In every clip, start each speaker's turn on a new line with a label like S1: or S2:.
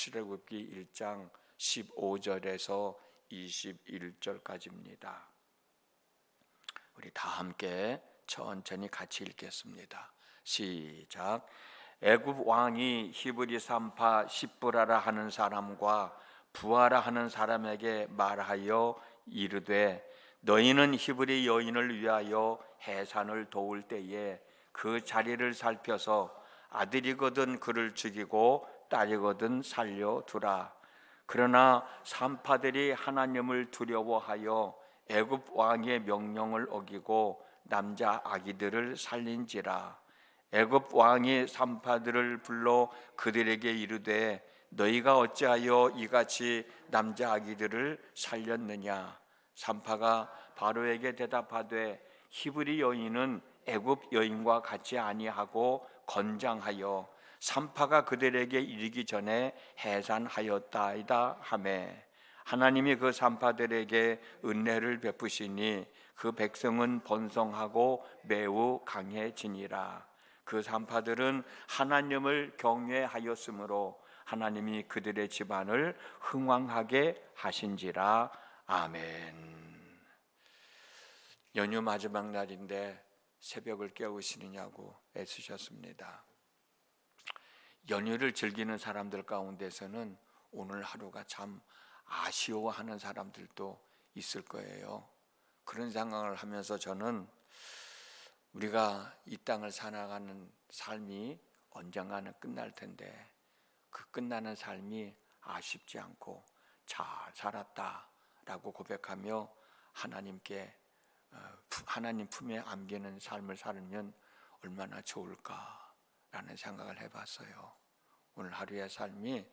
S1: 출애굽기 1장 15절에서 21절까지입니다. 우리 다 함께 천천히 같이 읽겠습니다. 시작. 애굽 왕이 히브리 산파 십브라라 하는 사람과 부하라 하는 사람에게 말하여 이르되 너희는 히브리 여인을 위하여 해산을 도울 때에 그 자리를 살펴서 아들이거든 그를 죽이고 딸이거든 살려두라. 그러나 산파들이 하나님을 두려워하여 애굽 왕의 명령을 어기고 남자 아기들을 살린지라. 애굽 왕이 산파들을 불러 그들에게 이르되 너희가 어찌하여 이같이 남자 아기들을 살렸느냐. 산파가 바로에게 대답하되 히브리 여인은 애굽 여인과 같이 아니하고 건장하여 산파가 그들에게 이르기 전에 해산하였다이다 하매 하나님이 그 산파들에게 은혜를 베푸시니 그 백성은 번성하고 매우 강해지니라. 그 산파들은 하나님을 경외하였으므로 하나님이 그들의 집안을 흥왕하게 하신지라. 아멘. 연휴 마지막 날인데 새벽을 깨우시느냐고 애쓰셨습니다. 연휴를 즐기는 사람들 가운데서는 오늘 하루가 참 아쉬워하는 사람들도 있을 거예요. 그런 생각을 하면서 저는 우리가 이 땅을 살아가는 삶이 언젠가는 끝날 텐데 그 끝나는 삶이 아쉽지 않고 잘 살았다라고 고백하며 하나님께 하나님 품에 안기는 삶을 살면 얼마나 좋을까라는 생각을 해봤어요. 오늘 하루의 삶이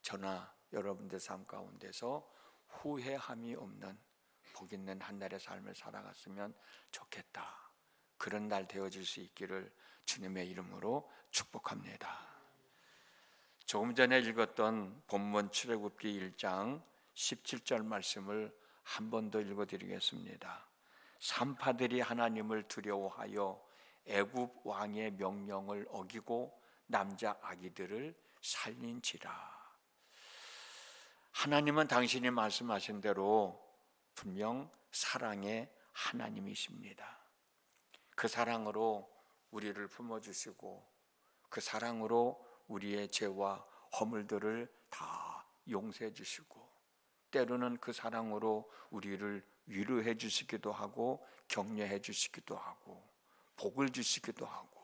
S1: 저나 여러분들 삶 가운데서 후회함이 없는 복 있는 한 날의 삶을 살아갔으면 좋겠다. 그런 날 되어질 수 있기를 주님의 이름으로 축복합니다. 조금 전에 읽었던 본문 출애굽기 1장 17절 말씀을 한 번 더 읽어드리겠습니다. 산파들이 하나님을 두려워하여 애굽 왕의 명령을 어기고 남자 아기들을 살린지라. 하나님은 당신이 말씀하신 대로 분명 사랑의 하나님이십니다. 그 사랑으로 우리를 품어주시고 그 사랑으로 우리의 죄와 허물들을 다 용서해 주시고 때로는 그 사랑으로 우리를 위로해 주시기도 하고 격려해 주시기도 하고 복을 주시기도 하고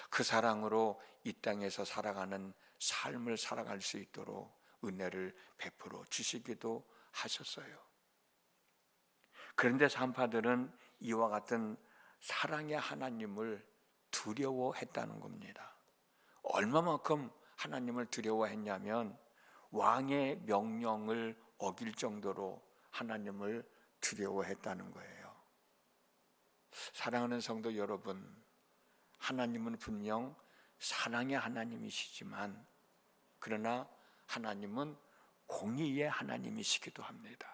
S1: 그 사랑으로 이 땅에서 살아가는 삶을 살아갈 수 있도록 은혜를 베풀어 주시기도 하셨어요. 그런데 산파들은 이와 같은 사랑의 하나님을 두려워했다는 겁니다. 얼마만큼 하나님을 두려워했냐면 왕의 명령을 어길 정도로 하나님을 두려워했다는 거예요. 사랑하는 성도 여러분, 하나님은 분명 사랑의 하나님이시지만 그러나 하나님은 공의의 하나님이시기도 합니다.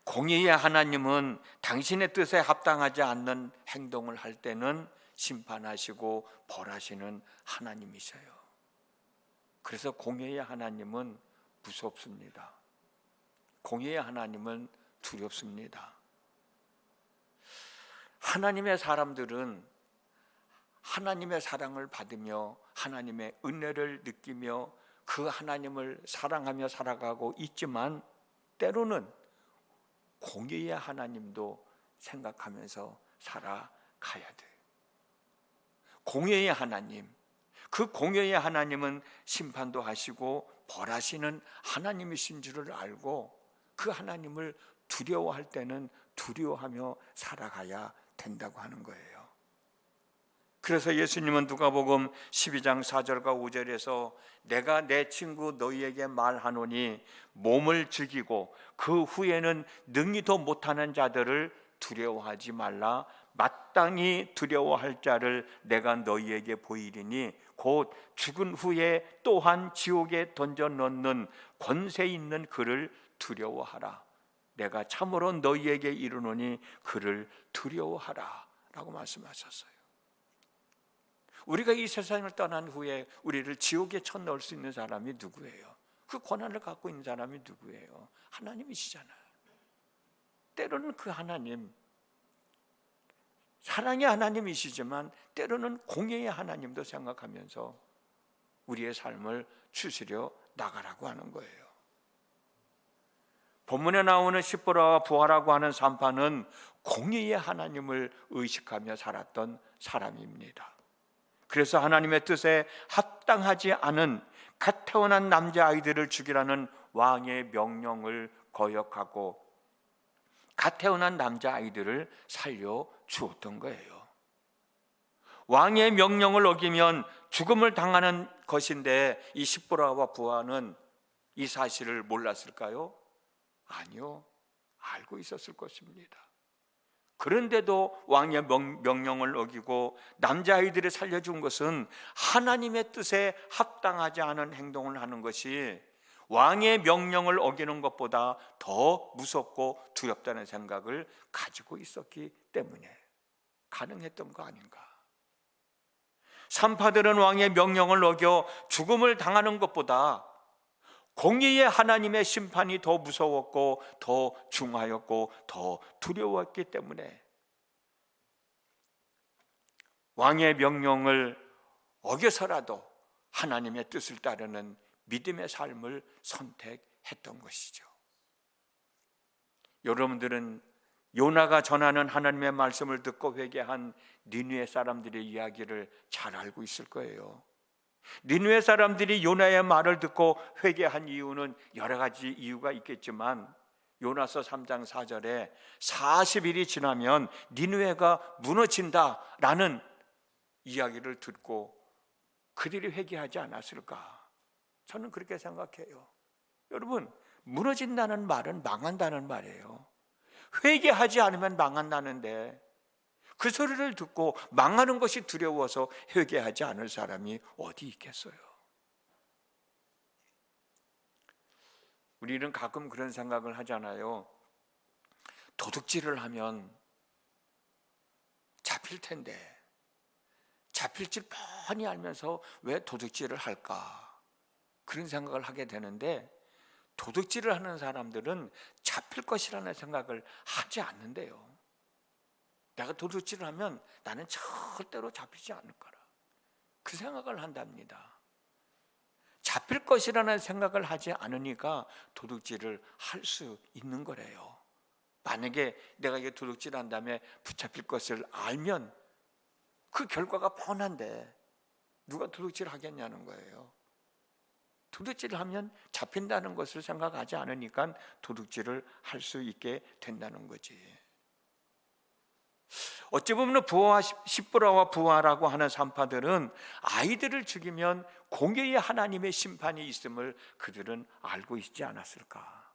S1: 공의의 하나님은 당신의 뜻에 합당하지 않는 행동을 할 때는 심판하시고 벌하시는 하나님이세요. 그래서 공의의 하나님은 무섭습니다. 공의의 하나님은 두렵습니다. 하나님의 사람들은 하나님의 사랑을 받으며 하나님의 은혜를 느끼며 그 하나님을 사랑하며 살아가고 있지만 때로는 공의의 하나님도 생각하면서 살아가야 돼요. 공의의 하나님, 그 공의의 하나님은 심판도 하시고 벌하시는 하나님이신 줄을 알고 그 하나님을 두려워할 때는 두려워하며 살아가야 된다고 하는 거예요. 그래서 예수님은 누가복음 12장 4절과 5절에서 내가 내 친구 너희에게 말하노니 몸을 죽이고 그 후에는 능히도 못하는 자들을 두려워하지 말라. 마땅히 두려워할 자를 내가 너희에게 보이리니 곧 죽은 후에 또한 지옥에 던져 넣는 권세 있는 그를 두려워하라. 내가 참으로 너희에게 이르노니 그를 두려워하라 라고 말씀하셨어요. 우리가 이 세상을 떠난 후에 우리를 지옥에 쳐넣을 수 있는 사람이 누구예요? 그 권한을 갖고 있는 사람이 누구예요? 하나님이시잖아요. 때로는 그 하나님, 사랑의 하나님이시지만 때로는 공의의 하나님도 생각하면서 우리의 삶을 추스려 나가라고 하는 거예요. 본문에 나오는 십보라와 부하라고 하는 산파는 공의의 하나님을 의식하며 살았던 사람입니다. 그래서 하나님의 뜻에 합당하지 않은 갓 태어난 남자아이들을 죽이라는 왕의 명령을 거역하고 갓 태어난 남자아이들을 살려 주었던 거예요. 왕의 명령을 어기면 죽음을 당하는 것인데 이 십보라와 부하는 이 사실을 몰랐을까요? 아니요, 알고 있었을 것입니다. 그런데도 왕의 명령을 어기고 남자아이들을 살려준 것은 하나님의 뜻에 합당하지 않은 행동을 하는 것이 왕의 명령을 어기는 것보다 더 무섭고 두렵다는 생각을 가지고 있었기 때문에 가능했던 거 아닌가. 산파들은 왕의 명령을 어겨 죽음을 당하는 것보다 공의의 하나님의 심판이 더 무서웠고 더 중하였고 더 두려웠기 때문에 왕의 명령을 어겨서라도 하나님의 뜻을 따르는 믿음의 삶을 선택했던 것이죠. 여러분들은 요나가 전하는 하나님의 말씀을 듣고 회개한 니느웨 사람들의 이야기를 잘 알고 있을 거예요. 니느웨 사람들이 요나의 말을 듣고 회개한 이유는 여러 가지 이유가 있겠지만 요나서 3장 4절에 40일이 지나면 니느웨가 무너진다라는 이야기를 듣고 그들이 회개하지 않았을까? 저는 그렇게 생각해요. 여러분, 무너진다는 말은 망한다는 말이에요. 회개하지 않으면 망한다는데 그 소리를 듣고 망하는 것이 두려워서 회개하지 않을 사람이 어디 있겠어요? 우리는 가끔 그런 생각을 하잖아요. 도둑질을 하면 잡힐 텐데 잡힐 줄 뻔히 알면서 왜 도둑질을 할까? 그런 생각을 하게 되는데 도둑질을 하는 사람들은 잡힐 것이라는 생각을 하지 않는데요. 내가 도둑질을 하면 나는 절대로 잡히지 않을 거라, 그 생각을 한답니다. 잡힐 것이라는 생각을 하지 않으니까 도둑질을 할 수 있는 거래요. 만약에 내가 이게 도둑질을 한 다음에 붙잡힐 것을 알면 그 결과가 뻔한데 누가 도둑질을 하겠냐는 거예요. 도둑질을 하면 잡힌다는 것을 생각하지 않으니까 도둑질을 할 수 있게 된다는 거지. 어찌 보면 부하 십보라와 부하라고 하는 산파들은 아이들을 죽이면 공의의 하나님의 심판이 있음을 그들은 알고 있지 않았을까?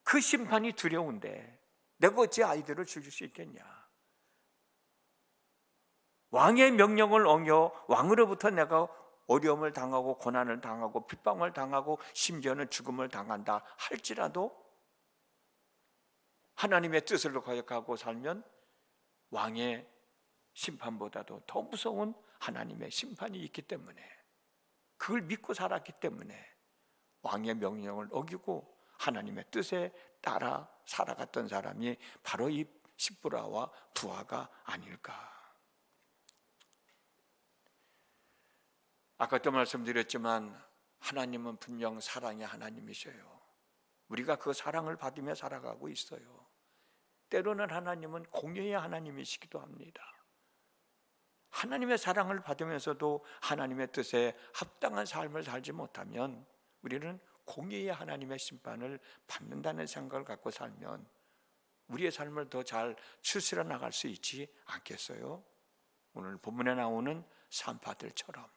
S1: 그 심판이 두려운데 내가 어찌 아이들을 죽일 수 있겠냐? 왕의 명령을 어겨 왕으로부터 내가 어려움을 당하고 고난을 당하고 핍박을 당하고 심지어는 죽음을 당한다 할지라도 하나님의 뜻을 거역하고 살면 왕의 심판보다도 더 무서운 하나님의 심판이 있기 때문에, 그걸 믿고 살았기 때문에 왕의 명령을 어기고 하나님의 뜻에 따라 살아갔던 사람이 바로 이 십보라와 부하가 아닐까. 아까도 말씀드렸지만 하나님은 분명 사랑의 하나님이셔요. 우리가 그 사랑을 받으며 살아가고 있어요. 때로는 하나님은 공의의 하나님이시기도 합니다. 하나님의 사랑을 받으면서도 하나님의 뜻에 합당한 삶을 살지 못하면 우리는 공의의 하나님의 심판을 받는다는 생각을 갖고 살면 우리의 삶을 더 잘 추스려 나갈 수 있지 않겠어요? 오늘 본문에 나오는 산파들처럼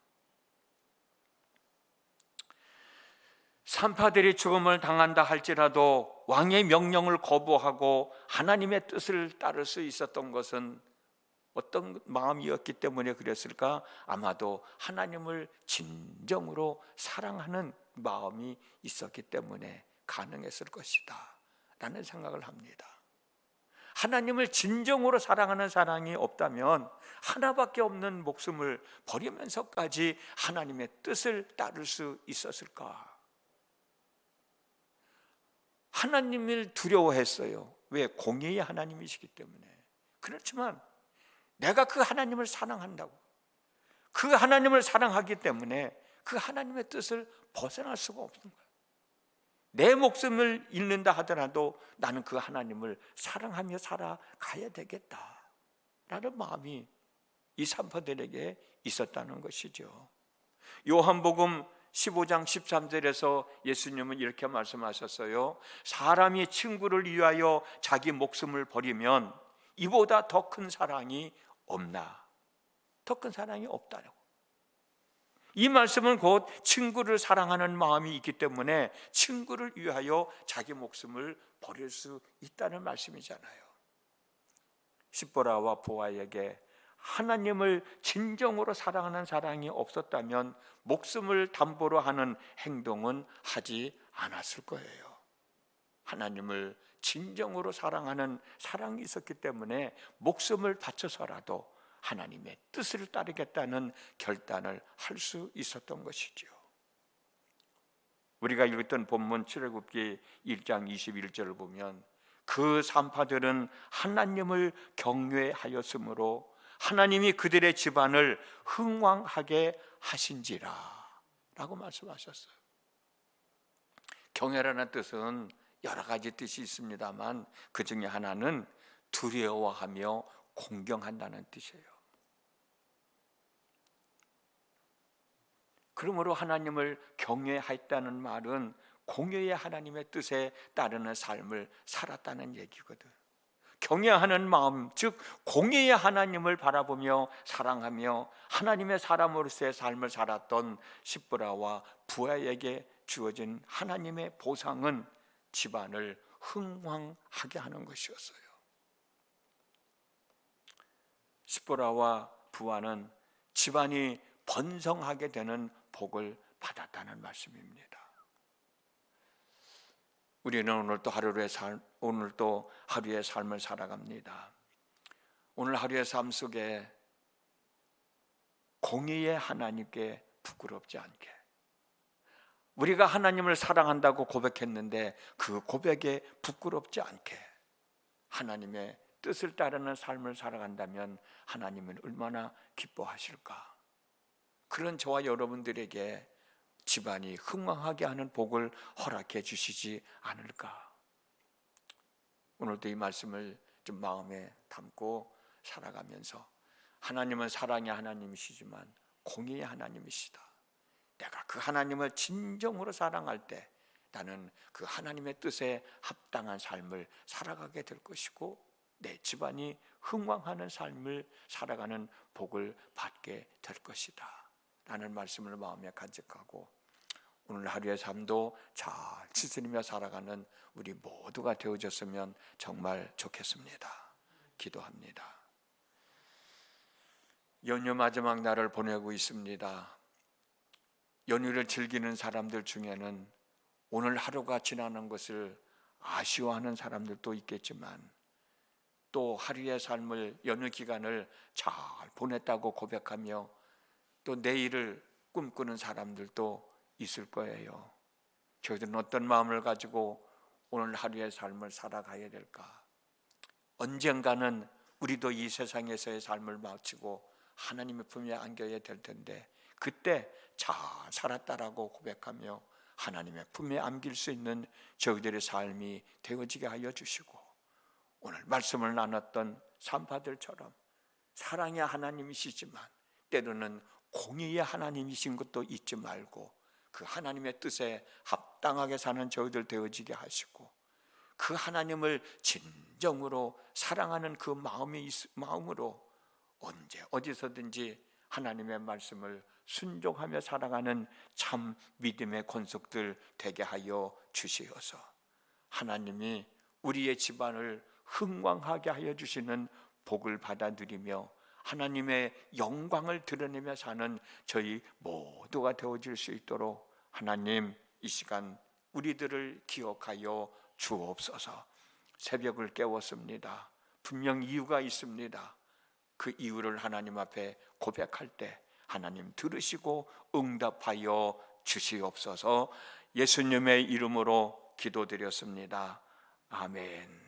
S1: 산파들이 죽음을 당한다 할지라도 왕의 명령을 거부하고 하나님의 뜻을 따를 수 있었던 것은 어떤 마음이었기 때문에 그랬을까? 아마도 하나님을 진정으로 사랑하는 마음이 있었기 때문에 가능했을 것이다 라는 생각을 합니다. 하나님을 진정으로 사랑하는 사랑이 없다면 하나밖에 없는 목숨을 버리면서까지 하나님의 뜻을 따를 수 있었을까? 하나님을 두려워했어요. 왜? 공의의 하나님이시기 때문에. 그렇지만 내가 그 하나님을 사랑한다고, 그 하나님을 사랑하기 때문에 그 하나님의 뜻을 벗어날 수가 없는 거예요. 내 목숨을 잃는다 하더라도 나는 그 하나님을 사랑하며 살아가야 되겠다라는 마음이 이 산파들에게 있었다는 것이죠. 요한복음 15장 13절에서 예수님은 이렇게 말씀하셨어요. 사람이 친구를 위하여 자기 목숨을 버리면 이보다 더 큰 사랑이 없나? 더 큰 사랑이 없다고. 이 말씀은 곧 친구를 사랑하는 마음이 있기 때문에 친구를 위하여 자기 목숨을 버릴 수 있다는 말씀이잖아요. 십보라와 부하에게 하나님을 진정으로 사랑하는 사랑이 없었다면 목숨을 담보로 하는 행동은 하지 않았을 거예요. 하나님을 진정으로 사랑하는 사랑이 있었기 때문에 목숨을 바쳐서라도 하나님의 뜻을 따르겠다는 결단을 할 수 있었던 것이죠. 우리가 읽었던 본문 출애굽기 1장 21절을 보면 그 산파들은 하나님을 경외하였으므로 하나님이 그들의 집안을 흥왕하게 하신지라 라고 말씀하셨어요. 경외라는 뜻은 여러 가지 뜻이 있습니다만 그 중에 하나는 두려워하며 공경한다는 뜻이에요. 그러므로 하나님을 경외했다는 말은 공의의 하나님의 뜻에 따르는 삶을 살았다는 얘기거든. 경외하는 마음, 즉 공의의 하나님을 바라보며 사랑하며 하나님의 사람으로서의 삶을 살았던 십보라와 부하에게 주어진 하나님의 보상은 집안을 흥왕하게 하는 것이었어요. 십보라와 부하는 집안이 번성하게 되는 복을 받았다는 말씀입니다. 우리는 오늘도 하루의 삶을 살아갑니다. 오늘 하루의 삶 속에 공의의 하나님께 부끄럽지 않게, 우리가 하나님을 사랑한다고 고백했는데 그 고백에 부끄럽지 않게 하나님의 뜻을 따르는 삶을 살아간다면 하나님은 얼마나 기뻐하실까? 그런 저와 여러분들에게 집안이 흥왕하게 하는 복을 허락해 주시지 않을까? 오늘도 이 말씀을 좀 마음에 담고 살아가면서 하나님은 사랑의 하나님이시지만 공의의 하나님이시다. 내가 그 하나님을 진정으로 사랑할 때 나는 그 하나님의 뜻에 합당한 삶을 살아가게 될 것이고 내 집안이 흥왕하는 삶을 살아가는 복을 받게 될 것이다 라는 말씀을 마음에 간직하고 오늘 하루의 삶도 잘 지스리며 살아가는 우리 모두가 되어졌으면 정말 좋겠습니다. 기도합니다. 연휴 마지막 날을 보내고 있습니다. 연휴를 즐기는 사람들 중에는 오늘 하루가 지나는 것을 아쉬워하는 사람들도 있겠지만 또 하루의 삶을, 연휴 기간을 잘 보냈다고 고백하며 또 내일을 꿈꾸는 사람들도 있을 거예요. 저희들은 어떤 마음을 가지고 오늘 하루의 삶을 살아가야 될까? 언젠가는 우리도 이 세상에서의 삶을 마치고 하나님의 품에 안겨야 될 텐데 그때 잘 살았다라고 고백하며 하나님의 품에 안길 수 있는 저희들의 삶이 되어지게 하여 주시고 오늘 말씀을 나눴던 산파들처럼 사랑의 하나님이시지만 때로는 공의의 하나님이신 것도 잊지 말고 그 하나님의 뜻에 합당하게 사는 저희들 되어지게 하시고 그 하나님을 진정으로 사랑하는 그 마음으로 언제 어디서든지 하나님의 말씀을 순종하며 살아가는 참 믿음의 권속들 되게 하여 주시어서 하나님이 우리의 집안을 흥왕하게 하여 주시는 복을 받아 누리며 하나님의 영광을 드러내며 사는 저희 모두가 되어질 수 있도록 하나님 이 시간 우리들을 기억하여 주옵소서. 새벽을 깨웠습니다. 분명 이유가 있습니다. 그 이유를 하나님 앞에 고백할 때 하나님 들으시고 응답하여 주시옵소서. 예수님의 이름으로 기도드렸습니다. 아멘.